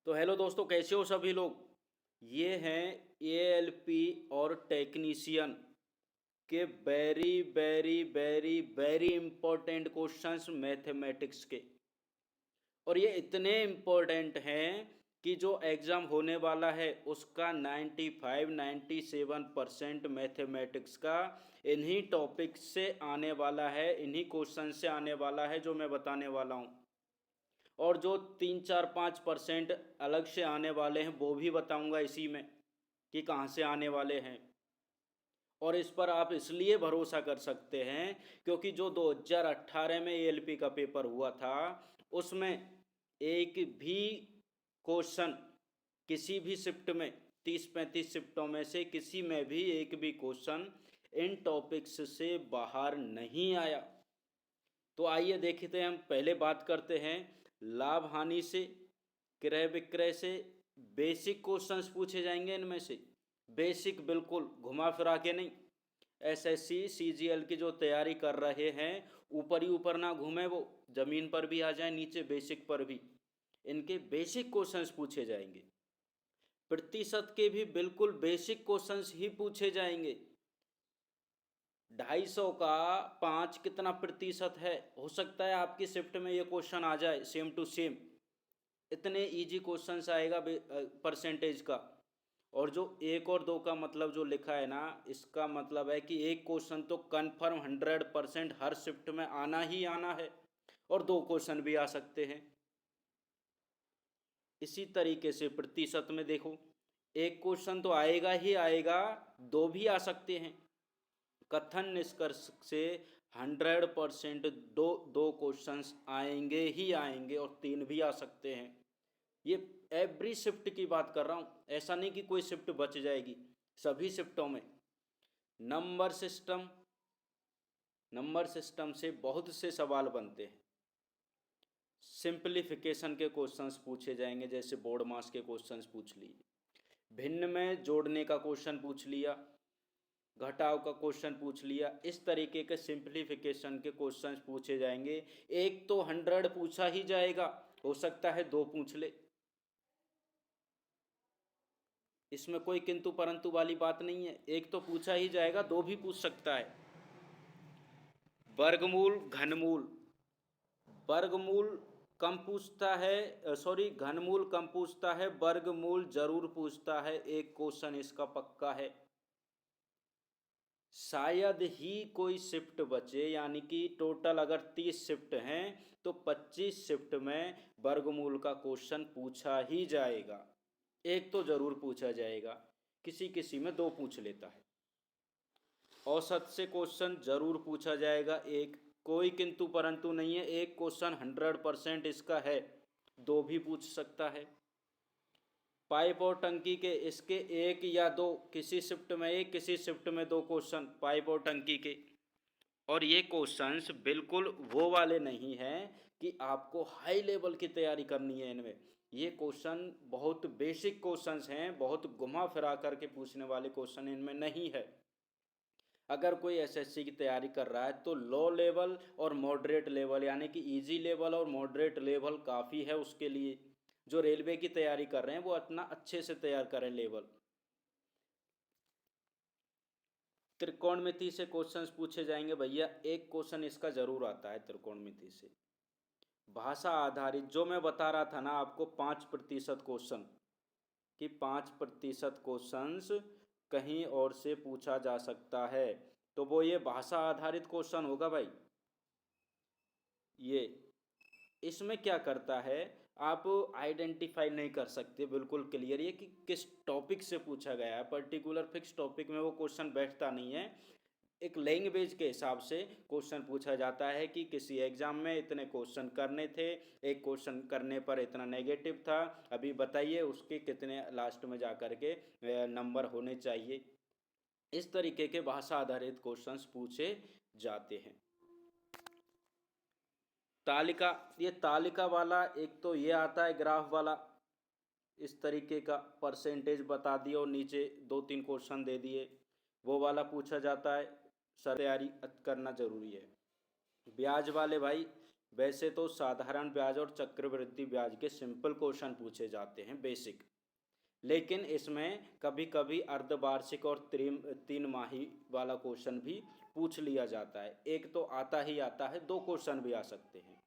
तो हेलो दोस्तों, कैसे हो सभी लोग। ये हैं एएलपी और टेक्नीशियन के very very very very important questions mathematics के। और ये इतने इम्पोर्टेंट हैं कि जो एग्ज़ाम होने वाला है उसका 95-97% मैथमेटिक्स का इन्हीं टॉपिक से आने वाला है, इन्हीं क्वेश्चन से आने वाला है जो मैं बताने वाला हूँ। और जो 3-4-5% अलग से आने वाले हैं वो भी बताऊंगा इसी में कि कहाँ से आने वाले हैं। और इस पर आप इसलिए भरोसा कर सकते हैं क्योंकि जो 2018 में एएलपी का पेपर हुआ था उसमें एक भी क्वेश्चन किसी भी शिफ्ट में 30-35 शिफ्टों में से किसी में भी एक भी क्वेश्चन इन टॉपिक्स से बाहर नहीं आया। तो आइए देखते हैं, हम पहले बात करते हैं लाभ हानि से, क्रय विक्रय से। बेसिक क्वेश्चंस पूछे जाएंगे इनमें से, बेसिक, बिल्कुल घुमा फिरा के नहीं। एसएससी सीजीएल की जो तैयारी कर रहे हैं ऊपर ही ऊपर ना घूमे, वो जमीन पर भी आ जाए, नीचे बेसिक पर भी इनके बेसिक क्वेश्चंस पूछे जाएंगे। प्रतिशत के भी बिल्कुल बेसिक क्वेश्चंस ही पूछे जाएंगे। 250 का 5 कितना प्रतिशत है, हो सकता है आपकी शिफ्ट में ये क्वेश्चन आ जाए सेम टू सेम। इतने इजी क्वेश्चंस आएगा परसेंटेज का। और जो 1 और 2 का मतलब जो लिखा है ना, इसका मतलब है कि एक क्वेश्चन तो कन्फर्म 100% हर शिफ्ट में आना ही आना है, और 2 क्वेश्चन भी आ सकते हैं। इसी तरीके से प्रतिशत में देखो, एक क्वेश्चन तो आएगा ही आएगा, 2 भी आ सकते हैं। कथन निष्कर्ष से 100% दो दो क्वेश्चंस आएंगे ही आएंगे, और 3 भी आ सकते हैं। ये एवरी शिफ्ट की बात कर रहा हूँ, ऐसा नहीं कि कोई शिफ्ट बच जाएगी, सभी शिफ्टों में। नंबर सिस्टम, नंबर सिस्टम से बहुत से सवाल बनते हैं। सिंप्लीफिकेशन के क्वेश्चंस पूछे जाएंगे, जैसे बोर्ड मास के क्वेश्चंस पूछ लिए, भिन्न में जोड़ने का क्वेश्चन पूछ लिया, घटाव का क्वेश्चन पूछ लिया। इस तरीके के सिंप्लीफिकेशन के क्वेश्चंस पूछे जाएंगे। एक तो 100 पूछा ही जाएगा, हो सकता है 2 पूछ ले, इसमें कोई किंतु परंतु वाली बात नहीं है। एक तो पूछा ही जाएगा, 2 भी पूछ सकता है। वर्गमूल घनमूल, वर्गमूल कम पूछता है, सॉरी घनमूल कम पूछता है, वर्गमूल जरूर पूछता है, एक क्वेश्चन इसका पक्का है। शायद ही कोई शिफ्ट बचे, यानी कि टोटल अगर 30 शिफ्ट हैं तो 25 शिफ्ट में वर्गमूल का क्वेश्चन पूछा ही जाएगा। एक तो जरूर पूछा जाएगा, किसी किसी में 2 पूछ लेता है। औसत से क्वेश्चन जरूर पूछा जाएगा, एक, कोई किंतु परंतु नहीं है, एक क्वेश्चन 100% इसका है, 2 भी पूछ सकता है। पाइप और टंकी के, इसके 1 या 2, किसी शिफ्ट में 1, किसी शिफ्ट में 2 क्वेश्चन पाइप और टंकी के। और ये क्वेश्चंस बिल्कुल वो वाले नहीं हैं कि आपको हाई लेवल की तैयारी करनी है इनमें। ये क्वेश्चन बहुत बेसिक क्वेश्चंस हैं, बहुत घुमा फिरा करके पूछने वाले क्वेश्चन इनमें नहीं है। अगर कोई एसएससी की तैयारी कर रहा है तो लो लेवल और मॉडरेट लेवल, यानी कि इजी लेवल और मॉडरेट लेवल काफ़ी है उसके लिए। जो रेलवे की तैयारी कर रहे हैं वो इतना अच्छे से तैयार करें लेवल। त्रिकोणमिति से क्वेश्चंस पूछे जाएंगे भैया, एक क्वेश्चन इसका जरूर आता है त्रिकोणमिति से। भाषा आधारित, जो मैं बता रहा था ना आपको, 5% क्वेश्चन, कि 5% क्वेश्चंस कहीं और से पूछा जा सकता है, तो वो ये भाषा आधारित क्वेश्चन होगा भाई। ये इसमें क्या करता है, आप आइडेंटिफाई नहीं कर सकते बिल्कुल क्लियर ये कि किस टॉपिक से पूछा गया है। पर्टिकुलर फिक्स टॉपिक में वो क्वेश्चन बैठता नहीं है। एक लैंग्वेज के हिसाब से क्वेश्चन पूछा जाता है कि किसी एग्जाम में इतने क्वेश्चन करने थे, एक क्वेश्चन करने पर इतना नेगेटिव था, अभी बताइए उसके कितने लास्ट में जा कर के नंबर होने चाहिए। इस तरीके के भाषा आधारित क्वेश्चंस पूछे जाते हैं। तालिका, ये तालिका वाला एक तो ये आता है ग्राफ वाला, इस तरीके का परसेंटेज बता दिए और नीचे 2-3 क्वेश्चन दे दिए, वो वाला पूछा जाता है। सर तैयारी करना जरूरी है। ब्याज वाले भाई, वैसे तो साधारण ब्याज और चक्रवृद्धि ब्याज के सिंपल क्वेश्चन पूछे जाते हैं बेसिक, लेकिन इसमें कभी कभी अर्धवार्षिक और तीन माही वाला क्वेश्चन भी पूछ लिया जाता है। एक तो आता ही आता है, दो क्वेश्चन भी आ सकते हैं।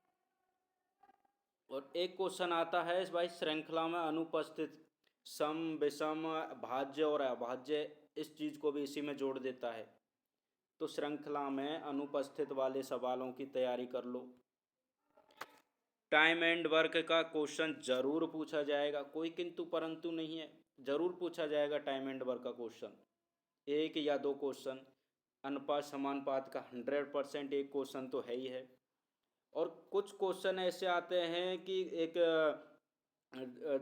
और एक क्वेश्चन आता है भाई श्रृंखला में अनुपस्थित सम विषम भाज्य और अभाज्य, इस चीज को भी इसी में जोड़ देता है। तो श्रृंखला में अनुपस्थित वाले सवालों की तैयारी कर लो। टाइम एंड वर्क का क्वेश्चन जरूर पूछा जाएगा, कोई किंतु परंतु नहीं है, जरूर पूछा जाएगा टाइम एंड वर्क का क्वेश्चन, एक या दो क्वेश्चन। अनुपात समानुपात का 100% एक क्वेश्चन तो है ही है। और कुछ क्वेश्चन ऐसे आते हैं कि एक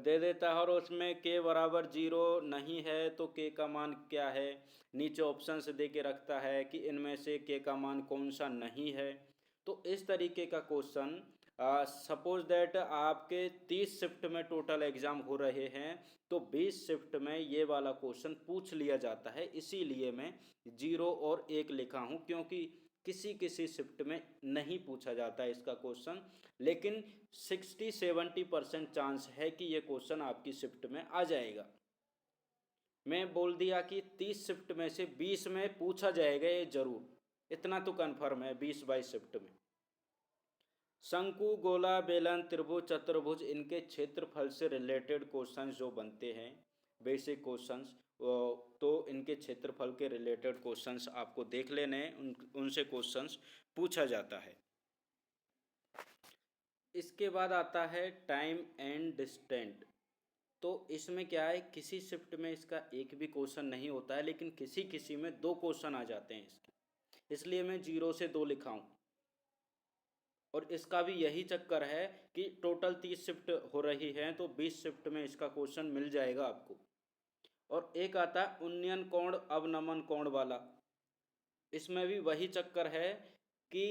दे देता है और उसमें के बराबर 0 नहीं है तो के का मान क्या है, नीचे ऑप्शन से दे के रखता है कि इनमें से के का मान कौन सा नहीं है। तो इस तरीके का क्वेश्चन सपोज दैट आपके 30 शिफ्ट में टोटल एग्जाम हो रहे हैं, तो 20 शिफ्ट में ये वाला क्वेश्चन पूछ लिया जाता है। इसीलिए मैं 0 और 1 लिखा हूँ, क्योंकि किसी किसी शिफ्ट में नहीं पूछा जाता है इसका क्वेश्चन, लेकिन 60-70% चांस है कि ये क्वेश्चन आपकी शिफ्ट में आ जाएगा। मैं बोल दिया कि 30 शिफ्ट में से 20 में पूछा जाएगा ये जरूर, इतना तो कन्फर्म है 20-22 शिफ्ट में। शंकु, गोला, बेलन, त्रिभुज, चतुर्भुज, इनके क्षेत्रफल से रिलेटेड क्वेश्चंस जो बनते हैं बेसिक क्वेश्चंस, तो इनके क्षेत्रफल के रिलेटेड क्वेश्चंस आपको देख लेने हैं, उनसे क्वेश्चंस पूछा जाता है। इसके बाद आता है टाइम एंड डिस्टेंट। तो इसमें क्या है, किसी शिफ्ट में इसका एक भी क्वेश्चन नहीं होता है, लेकिन किसी किसी में दो क्वेश्चन आ जाते हैं इसके, इसलिए मैं 0 से 2 लिखा हूँ। और इसका भी यही चक्कर है कि टोटल 30 शिफ्ट हो रही हैं, तो 20 शिफ्ट में इसका क्वेश्चन मिल जाएगा आपको। और एक आता है उन्नयन कोण अवनमन कोण वाला, इसमें भी वही चक्कर है कि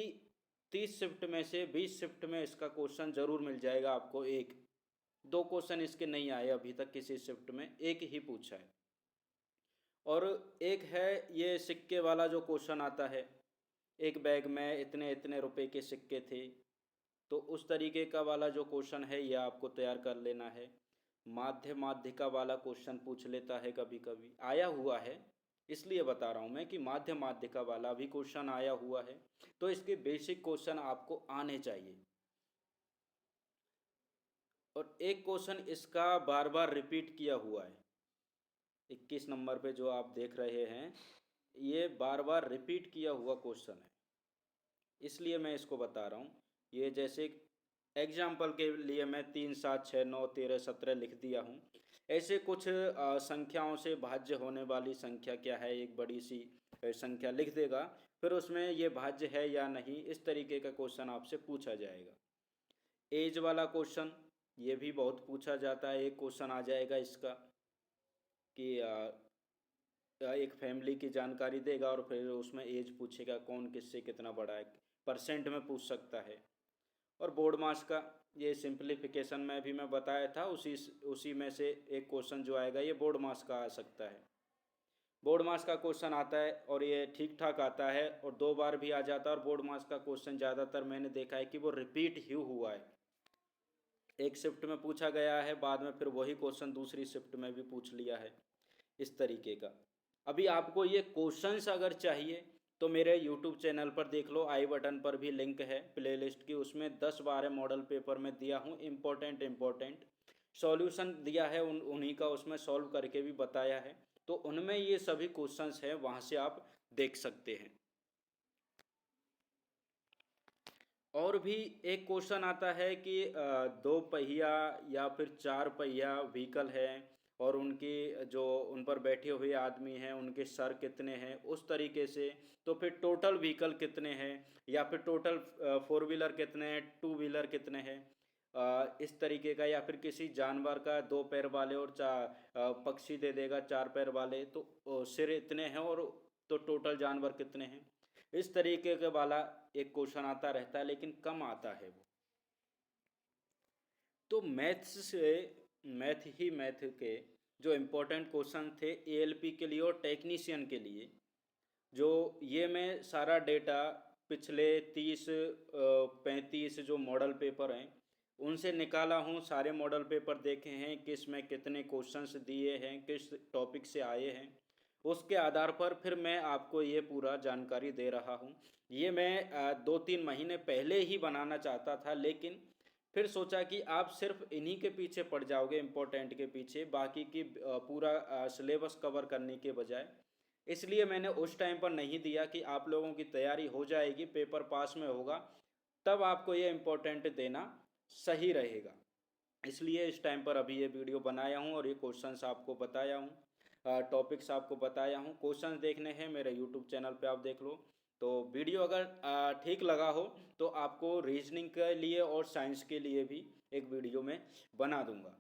30 शिफ्ट में से 20 शिफ्ट में इसका क्वेश्चन जरूर मिल जाएगा आपको। एक दो क्वेश्चन इसके नहीं आए अभी तक किसी शिफ्ट में, एक ही पूछा है। और एक है ये सिक्के वाला जो क्वेश्चन आता है, एक बैग में इतने इतने रुपए के सिक्के थे, तो उस तरीके का वाला जो क्वेश्चन है ये आपको तैयार कर लेना है। माध्य माध्यिका वाला क्वेश्चन पूछ लेता है, कभी कभी आया हुआ है, इसलिए बता रहा हूँ मैं कि माध्य माध्यिका वाला भी क्वेश्चन आया हुआ है। तो इसके बेसिक क्वेश्चन आपको आने चाहिए। और एक क्वेश्चन इसका बार बार रिपीट किया हुआ है, 21 नंबर पे जो आप देख रहे हैं, ये बार बार रिपीट किया हुआ क्वेश्चन है, इसलिए मैं इसको बता रहा हूँ। ये जैसे एग्जाम्पल के लिए मैं 3, 7, 6, 9, 13, 17 लिख दिया हूँ। ऐसे कुछ संख्याओं से भाज्य होने वाली संख्या क्या है, एक बड़ी सी संख्या लिख देगा, फिर उसमें ये भाज्य है या नहीं, इस तरीके का क्वेश्चन आपसे पूछा जाएगा। एज वाला क्वेश्चन ये भी बहुत पूछा जाता है, एक क्वेश्चन आ जाएगा इसका कि एक फैमिली की जानकारी देगा और फिर उसमें एज पूछेगा कौन किससे कितना बड़ा है, परसेंट में पूछ सकता है। और बोर्ड मास का ये सिंप्लीफिकेशन में भी मैं बताया था, उसी में से एक क्वेश्चन जो आएगा ये बोर्ड मास का आ सकता है। बोर्ड मास का क्वेश्चन आता है और ये ठीक ठाक आता है और 2 बार भी आ जाता है। और बोर्ड मास का क्वेश्चन ज़्यादातर मैंने देखा है कि वो रिपीट ही हुआ है, एक शिफ्ट में पूछा गया है, बाद में फिर वही क्वेश्चन दूसरी शिफ्ट में भी पूछ लिया है, इस तरीके का। अभी आपको ये क्वेश्चंस अगर चाहिए तो मेरे यूट्यूब चैनल पर देख लो, आई बटन पर भी लिंक है प्लेलिस्ट की, उसमें 10-12 मॉडल पेपर में दिया हूँ, इम्पोर्टेंट सॉल्यूशन दिया है उन्हीं का, उसमें सॉल्व करके भी बताया है, तो उनमें ये सभी क्वेश्चंस हैं, वहाँ से आप देख सकते हैं। और भी एक क्वेश्चन आता है कि 2 पहिया या फिर 4 पहिया व्हीकल है और उनकी जो उन पर बैठे हुए आदमी हैं उनके सर कितने हैं, उस तरीके से। तो फिर टोटल व्हीकल कितने हैं, या फिर टोटल 4 व्हीलर कितने हैं, 2 व्हीलर कितने हैं, इस तरीके का। या फिर किसी जानवर का 2 पैर वाले और पक्षी दे देगा 4 पैर वाले, तो सिर इतने हैं और तो टोटल जानवर कितने हैं, इस तरीके के वाला एक क्वेश्चन आता रहता है, लेकिन कम आता है वो। तो मैथ के जो इम्पोर्टेंट क्वेश्चन थे एएलपी के लिए और टेक्नीशियन के लिए, जो ये मैं सारा डेटा पिछले 30-35 जो मॉडल पेपर हैं उनसे निकाला हूँ। सारे मॉडल पेपर देखे हैं, किस में कितने क्वेश्चंस दिए हैं, किस टॉपिक से आए हैं, उसके आधार पर फिर मैं आपको ये पूरा जानकारी दे रहा हूँ। ये मैं 2-3 महीने पहले ही बनाना चाहता था, लेकिन फिर सोचा कि आप सिर्फ इन्हीं के पीछे पड़ जाओगे, इम्पोर्टेंट के पीछे, बाकी की पूरा सिलेबस कवर करने के बजाय। इसलिए मैंने उस टाइम पर नहीं दिया कि आप लोगों की तैयारी हो जाएगी, पेपर पास में होगा, तब आपको ये इम्पोर्टेंट देना सही रहेगा। इसलिए इस टाइम पर अभी ये वीडियो बनाया हूँ और ये क्वेश्चंस आपको बताया हूँ, टॉपिक्स आपको बताया हूँ। क्वेश्चंस देखने हैं मेरे यूट्यूब चैनल पे, आप देख लो। तो वीडियो अगर ठीक लगा हो तो आपको रीजनिंग के लिए और साइंस के लिए भी एक वीडियो में बना दूंगा।